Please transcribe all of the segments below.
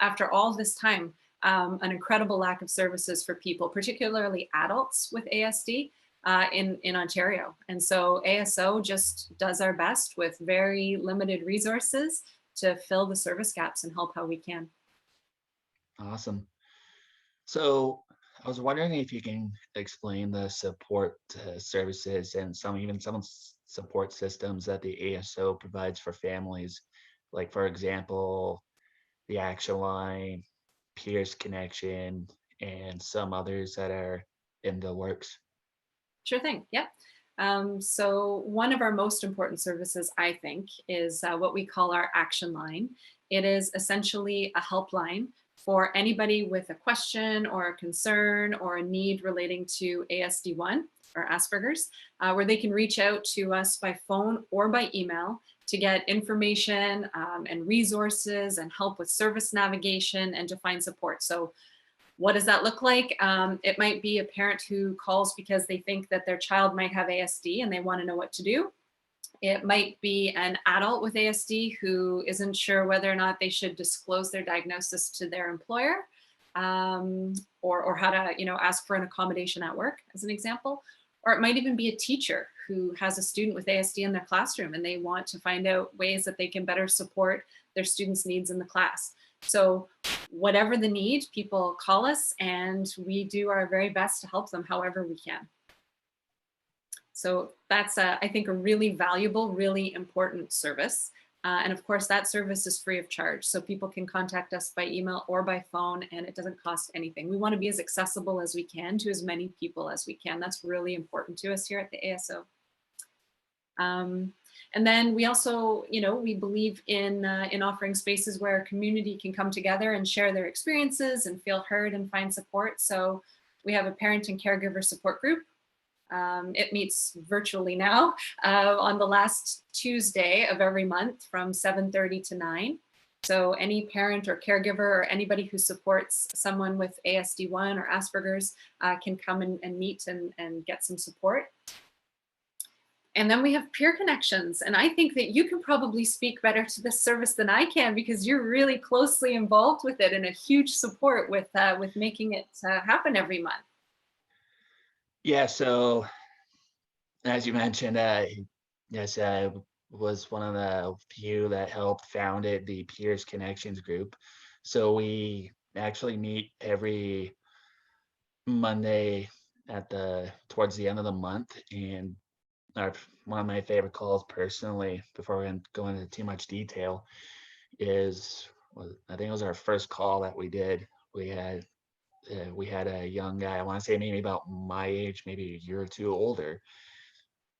after all this time, an incredible lack of services for people, particularly adults with ASD in Ontario. And so ASO just does our best with very limited resources to fill the service gaps and help how we can. Awesome. So I was wondering if you can explain the support services and even some support systems that the ASO provides for families, like for example, the Action Line, Peers Connection, and some others that are in the works. Sure thing. Yep. So one of our most important services, I think, is what we call our action line. It is essentially a helpline for anybody with a question or a concern or a need relating to ASD1 or Asperger's, where they can reach out to us by phone or by email to get information and resources and help with service navigation and to find support. So what does that look like? It might be a parent who calls because they think that their child might have ASD and they want to know what to do. It might be an adult with ASD who isn't sure whether or not they should disclose their diagnosis to their employer, or how to, ask for an accommodation at work, as an example. Or it might even be a teacher who has a student with ASD in their classroom and they want to find out ways that they can better support their students' needs in the class. So whatever the need, people call us and we do our very best to help them however we can. So that's, I think, a really valuable, really important service. And of course, that service is free of charge. So people can contact us by email or by phone, and it doesn't cost anything. We want to be as accessible as we can to as many people as we can. That's really important to us here at the ASO. And then we also, we believe in offering spaces where a community can come together and share their experiences and feel heard and find support. So we have a parent and caregiver support group. It meets virtually now on the last Tuesday of every month from 7:30 to 9. So any parent or caregiver or anybody who supports someone with ASD1 or Asperger's can come and meet and get some support. And then we have peer connections. And I think that you can probably speak better to this service than I can because you're really closely involved with it and a huge support with making it happen every month. Yeah, so as you mentioned, yes, I was one of the few that helped founded the Peers Connections group. So we actually meet every Monday at the towards the end of the month, and our one of my favorite calls personally, before we go into too much detail, I think it was our first call that we did. We had a young guy, I want to say maybe about my age, maybe a year or two older,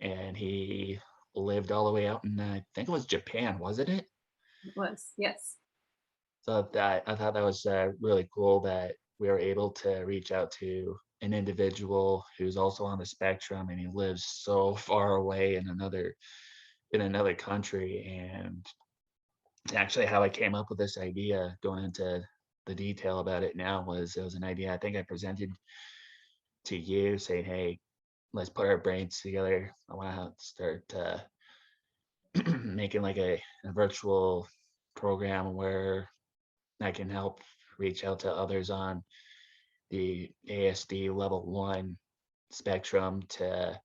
and he lived all the way out in I think it was Japan, wasn't it? It was, yes. So that I thought that was really cool that we were able to reach out to an individual who's also on the spectrum and he lives so far away in another country. And actually how I came up with this idea, going into the detail about it now, was it was an idea I think I presented to you saying, hey, let's put our brains together. I want to start making like a virtual program where I can help reach out to others on the ASD level 1 spectrum to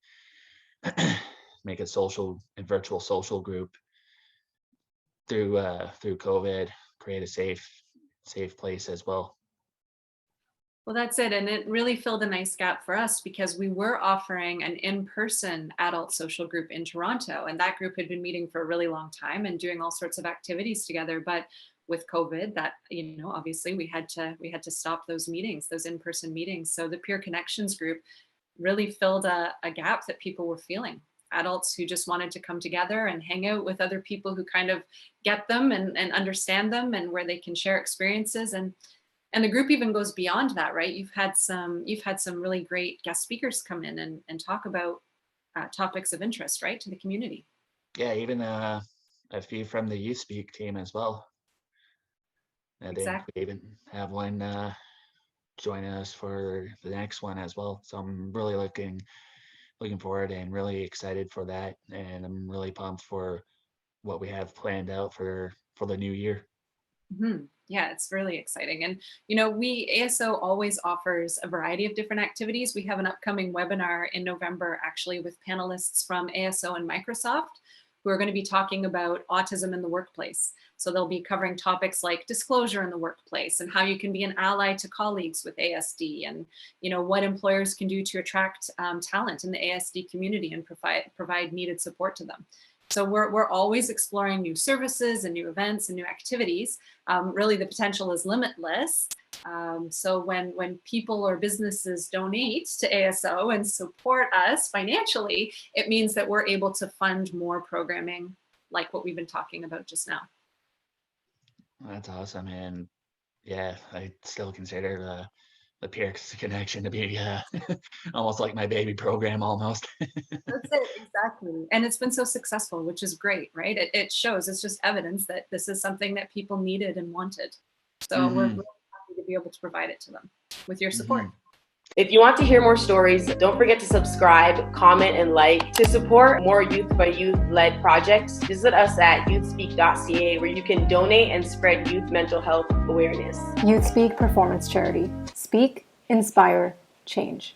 make a social and virtual social group through COVID, create a safe place as well. Well, that's it. And it really filled a nice gap for us because we were offering an in-person adult social group in Toronto. And that group had been meeting for a really long time and doing all sorts of activities together. But with COVID, that, obviously we had to stop those meetings, those in-person meetings. So the Peer Connections group really filled a gap that people were feeling. Adults who just wanted to come together and hang out with other people who kind of get them and understand them and where they can share experiences. And the group even goes beyond that, right? You've had some really great guest speakers come in and talk about topics of interest, right, to the community. Yeah, even a few from the YouthSpeak team as well. I think Exactly. we even have one join us for the next one as well. So I'm really looking forward and really excited for that. And I'm really pumped for what we have planned out for the new year. Yeah, it's really exciting. And, ASO always offers a variety of different activities. We have an upcoming webinar in November, actually, with panelists from ASO and Microsoft, who are going to be talking about autism in the workplace. So they'll be covering topics like disclosure in the workplace and how you can be an ally to colleagues with ASD, and, what employers can do to attract talent in the ASD community and provide needed support to them. So we're always exploring new services and new events and new activities. Really, the potential is limitless. So when people or businesses donate to ASO and support us financially, it means that we're able to fund more programming like what we've been talking about just now. That's awesome. And yeah, I still consider the Peers Connection to be almost like my baby program almost. That's it, exactly. And it's been so successful, which is great, right? It shows, it's just evidence that this is something that people needed and wanted. So we're Hmm. really happy to be able to provide it to them with your support. Hmm. If you want to hear more stories, don't forget to subscribe, comment, and like. To support more youth by youth led projects, visit us at youthspeak.ca, where you can donate and spread youth mental health awareness. YouthSpeak Performance Charity. Speak, inspire, change.